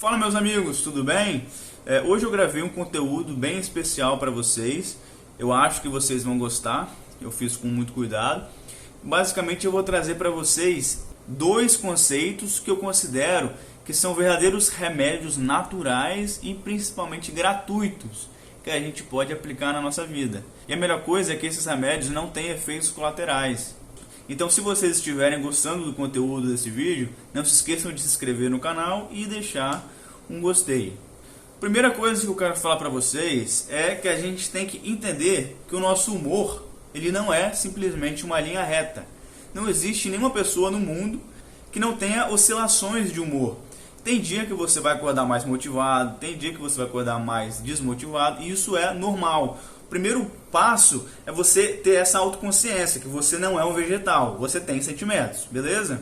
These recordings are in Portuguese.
Fala meus amigos, tudo bem? Hoje eu gravei um conteúdo bem especial para vocês. Eu acho que vocês vão gostar, eu fiz com muito cuidado. Basicamente eu vou trazer para vocês dois conceitos que eu considero que são verdadeiros remédios naturais e principalmente gratuitos que a gente pode aplicar na nossa vida. E a melhor coisa é que esses remédios não têm efeitos colaterais. Então, se vocês estiverem gostando do conteúdo desse vídeo, não se esqueçam de se inscrever no canal e deixar um gostei. Primeira coisa que eu quero falar para vocês é que a gente tem que entender que o nosso humor, ele não é simplesmente uma linha reta. Não existe nenhuma pessoa no mundo que não tenha oscilações de humor. Tem dia que você vai acordar mais motivado, tem dia que você vai acordar mais desmotivado, e isso é normal. O primeiro passo é você ter essa autoconsciência, que você não é um vegetal, você tem sentimentos, beleza?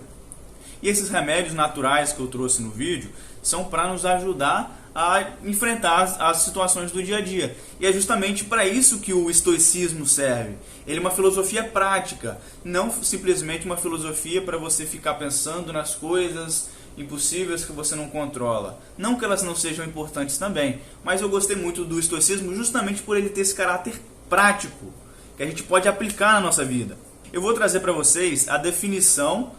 E esses remédios naturais que eu trouxe no vídeo são para nos ajudar a enfrentar as situações do dia a dia. E é justamente para isso que o estoicismo serve. Ele é uma filosofia prática, não simplesmente uma filosofia para você ficar pensando nas coisas impossíveis que você não controla. Não que elas não sejam importantes também, mas eu gostei muito do estoicismo justamente por ele ter esse caráter prático, que a gente pode aplicar na nossa vida. Eu vou trazer para vocês a definição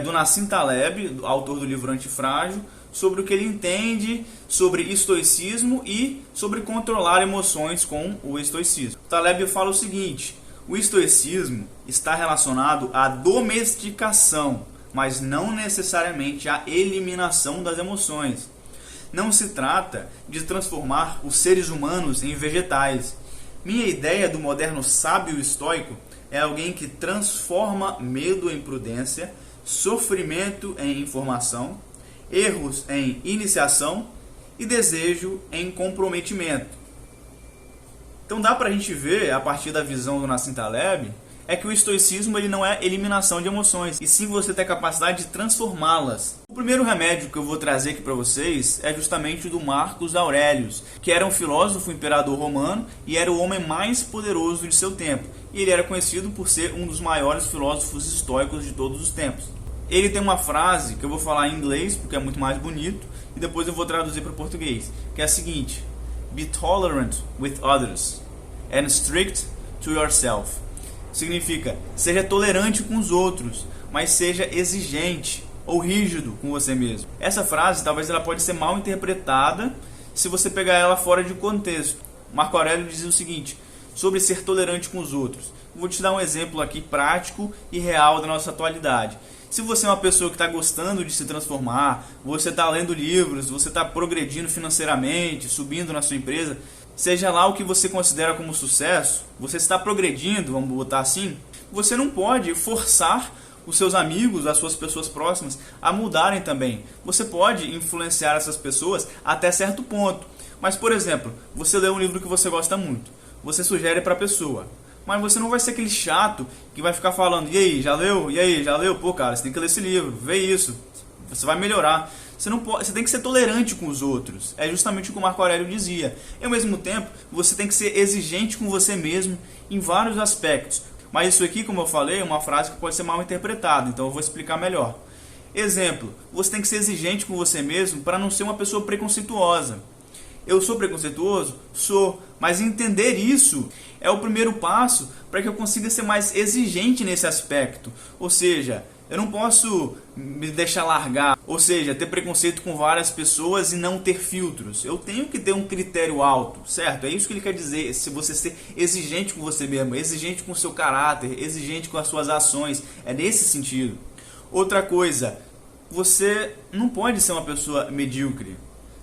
do Nassim Taleb, autor do livro Antifrágil, sobre o que ele entende sobre estoicismo e sobre controlar emoções com o estoicismo. Taleb fala o seguinte: o estoicismo está relacionado à domesticação, mas não necessariamente à eliminação das emoções. Não se trata de transformar os seres humanos em vegetais. Minha ideia do moderno sábio estoico é alguém que transforma medo em prudência, sofrimento em informação, erros em iniciação e desejo em comprometimento. Então dá para a gente ver, a partir da visão do Nassim Taleb, é que o estoicismo ele não é eliminação de emoções, e sim você ter a capacidade de transformá-las. O primeiro remédio que eu vou trazer aqui para vocês é justamente o do Marcos Aurelius, que era um filósofo imperador romano e era o homem mais poderoso de seu tempo. E ele era conhecido por ser um dos maiores filósofos estoicos de todos os tempos. Ele tem uma frase que eu vou falar em inglês porque é muito mais bonito e depois eu vou traduzir para o português, que é a seguinte: Be tolerant with others and strict to yourself. Significa, seja tolerante com os outros, mas seja exigente ou rígido com você mesmo. Essa frase talvez ela pode ser mal interpretada se você pegar ela fora de contexto. Marco Aurélio diz o seguinte sobre ser tolerante com os outros. Vou te dar um exemplo aqui prático e real da nossa atualidade. Se você é uma pessoa que está gostando de se transformar, você está lendo livros, você está progredindo financeiramente, subindo na sua empresa, seja lá o que você considera como sucesso, você está progredindo, vamos botar assim, você não pode forçar os seus amigos, as suas pessoas próximas a mudarem também. Você pode influenciar essas pessoas até certo ponto. Mas, por exemplo, você lê um livro que você gosta muito, você sugere para a pessoa, mas você não vai ser aquele chato que vai ficar falando: e aí, já leu? E aí, já leu? Pô, cara, você tem que ler esse livro, vê isso, você vai melhorar. Você não pode, você tem que ser tolerante com os outros. É justamente o que o Marco Aurélio dizia. E ao mesmo tempo, você tem que ser exigente com você mesmo em vários aspectos. Mas isso aqui, como eu falei, é uma frase que pode ser mal interpretada, então eu vou explicar melhor. Exemplo, você tem que ser exigente com você mesmo para não ser uma pessoa preconceituosa. Eu sou preconceituoso? Sou. Mas entender isso é o primeiro passo para que eu consiga ser mais exigente nesse aspecto. Ou seja, eu não posso me deixar largar, ou seja, ter preconceito com várias pessoas e não ter filtros. Eu tenho que ter um critério alto, certo? É isso que ele quer dizer, se você ser exigente com você mesmo, exigente com o seu caráter, exigente com as suas ações. É nesse sentido. Outra coisa, você não pode ser uma pessoa medíocre.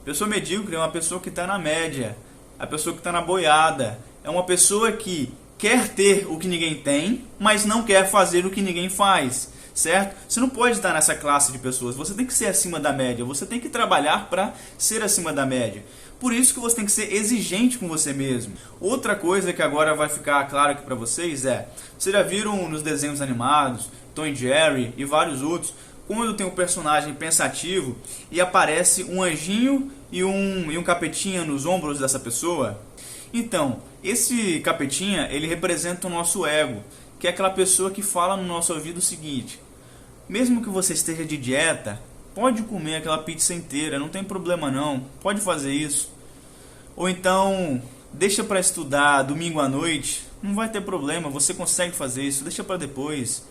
Pessoa medíocre é uma pessoa que está na média, a pessoa que está na boiada. É uma pessoa que quer ter o que ninguém tem, mas não quer fazer o que ninguém faz, certo? Você não pode estar nessa classe de pessoas, você tem que ser acima da média, você tem que trabalhar para ser acima da média. Por isso que você tem que ser exigente com você mesmo. Outra coisa que agora vai ficar claro aqui para vocês vocês já viram nos desenhos animados, Tom e Jerry e vários outros, quando tem um personagem pensativo e aparece um anjinho e um capetinha nos ombros dessa pessoa? Então, esse capetinha, ele representa o nosso ego, que é aquela pessoa que fala no nosso ouvido o seguinte: mesmo que você esteja de dieta, pode comer aquela pizza inteira, não tem problema não, pode fazer isso. Ou então, deixa para estudar domingo à noite, não vai ter problema, você consegue fazer isso, deixa para depois.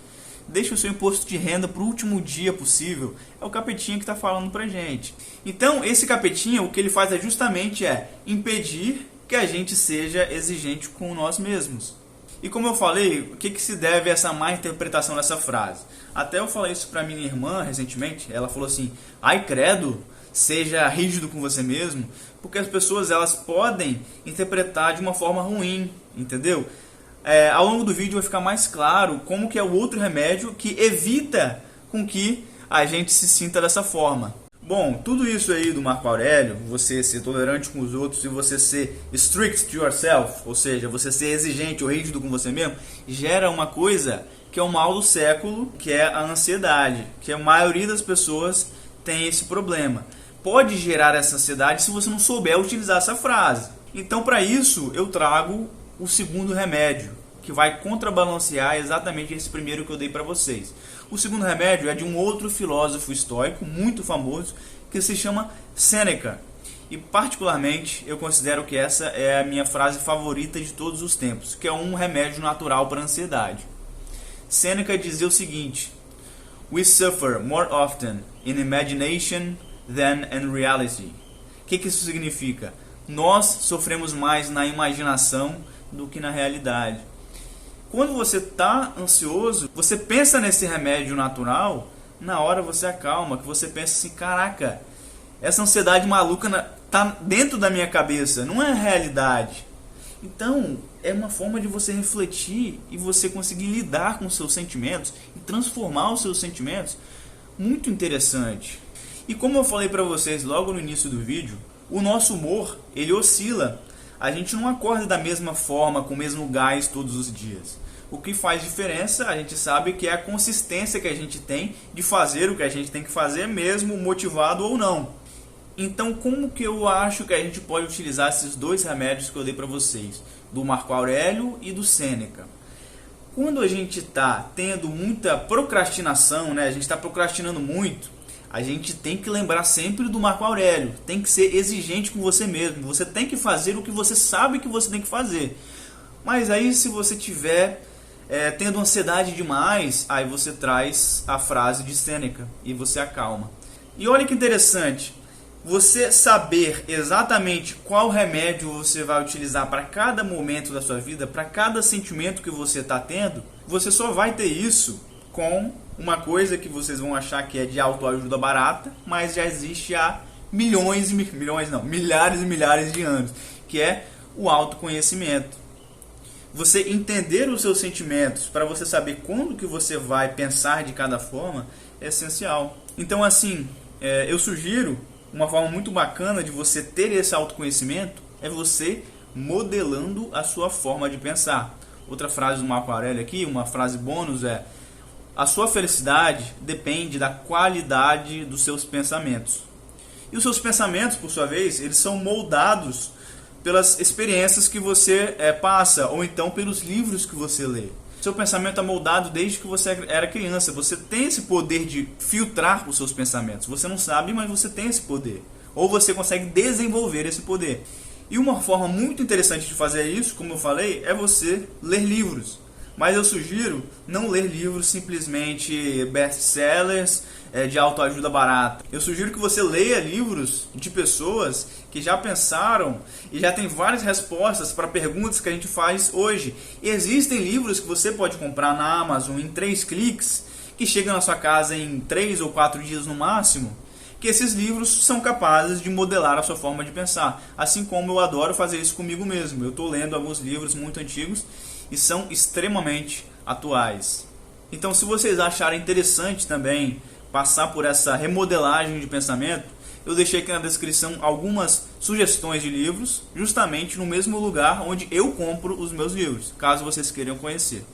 Deixa o seu imposto de renda para o último dia possível. É o capetinha que está falando pra gente. Então, esse capetinha, o que ele faz justamente impedir que a gente seja exigente com nós mesmos. E como eu falei, o que se deve a essa má interpretação dessa frase? Até eu falei isso para minha irmã recentemente, ela falou assim, ai credo, seja rígido com você mesmo, porque as pessoas elas podem interpretar de uma forma ruim, entendeu? Ao longo do vídeo vai ficar mais claro como que é o outro remédio que evita com que a gente se sinta dessa forma. Bom, tudo isso aí do Marco Aurélio, você ser tolerante com os outros e você ser strict to yourself, ou seja, você ser exigente ou rígido com você mesmo, gera uma coisa que é o mal do século, que é a ansiedade, que a maioria das pessoas tem esse problema. Pode gerar essa ansiedade se você não souber utilizar essa frase. Então, para isso, eu trago o segundo remédio, que vai contrabalancear exatamente esse primeiro que eu dei para vocês. O segundo remédio é de um outro filósofo estoico muito famoso, que se chama Sêneca. E particularmente eu considero que essa é a minha frase favorita de todos os tempos, que é um remédio natural para a ansiedade. Sêneca dizia o seguinte: We suffer more often in imagination than in reality. O que isso significa? Nós sofremos mais na imaginação do que na realidade. Quando você está ansioso, você pensa nesse remédio natural, na hora você acalma, que você pensa assim, caraca, essa ansiedade maluca está dentro da minha cabeça, não é realidade. Então, é uma forma de você refletir e você conseguir lidar com os seus sentimentos e transformar os seus sentimentos muito interessante. E como eu falei para vocês logo no início do vídeo, o nosso humor, ele oscila. A gente não acorda da mesma forma, com o mesmo gás todos os dias. O que faz diferença, a gente sabe que é a consistência que a gente tem de fazer o que a gente tem que fazer, mesmo motivado ou não. Então, como que eu acho que a gente pode utilizar esses dois remédios que eu dei para vocês, do Marco Aurélio e do Sêneca? Quando a gente está tendo muita procrastinação, né, a gente está procrastinando muito, a gente tem que lembrar sempre do Marco Aurélio, tem que ser exigente com você mesmo, você tem que fazer o que você sabe que você tem que fazer. Mas aí se você tiver tendo ansiedade demais, aí você traz a frase de Sêneca e você acalma. E olha que interessante, você saber exatamente qual remédio você vai utilizar para cada momento da sua vida, para cada sentimento que você está tendo, você só vai ter isso com uma coisa que vocês vão achar que é de autoajuda barata, mas já existe há milhares e milhares de anos, que é o autoconhecimento. Você entender os seus sentimentos para você saber quando que você vai pensar de cada forma é essencial. Então assim, eu sugiro uma forma muito bacana de você ter esse autoconhecimento é você modelando a sua forma de pensar. Outra frase do Marco Aurélio aqui, uma frase bônus é: a sua felicidade depende da qualidade dos seus pensamentos. E os seus pensamentos, por sua vez, eles são moldados pelas experiências que você passa, ou então pelos livros que você lê. Seu pensamento é moldado desde que você era criança. Você tem esse poder de filtrar os seus pensamentos. Você não sabe, mas você tem esse poder. Ou você consegue desenvolver esse poder. E uma forma muito interessante de fazer isso, como eu falei, é você ler livros. Mas eu sugiro não ler livros simplesmente best-sellers de autoajuda barata. Eu sugiro que você leia livros de pessoas que já pensaram e já tem várias respostas para perguntas que a gente faz hoje. E existem livros que você pode comprar na Amazon em 3 cliques, que chegam na sua casa em 3 ou 4 dias no máximo, que esses livros são capazes de modelar a sua forma de pensar. Assim como eu adoro fazer isso comigo mesmo. Eu estou lendo alguns livros muito antigos e são extremamente atuais. Então, se vocês acharem interessante também passar por essa remodelagem de pensamento, eu deixei aqui na descrição algumas sugestões de livros, justamente no mesmo lugar onde eu compro os meus livros, caso vocês queiram conhecer.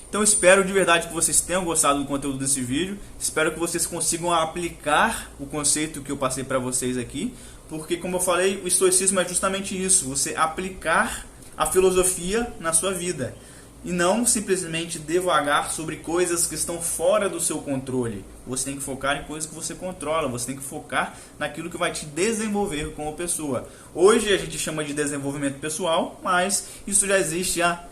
Então, espero de verdade que vocês tenham gostado do conteúdo desse vídeo, espero que vocês consigam aplicar o conceito que eu passei para vocês aqui, porque, como eu falei, o estoicismo é justamente isso, você aplicar a filosofia na sua vida. e não simplesmente devagar sobre coisas que estão fora do seu controle. Você tem que focar em coisas que você controla, você tem que focar naquilo que vai te desenvolver como pessoa. Hoje a gente chama de desenvolvimento pessoal, mas isso já existe há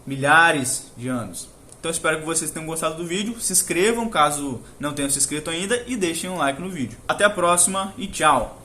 milhares de anos. Então espero que vocês tenham gostado do vídeo, se inscrevam caso não tenham se inscrito ainda e deixem um like no vídeo. Até a próxima e tchau!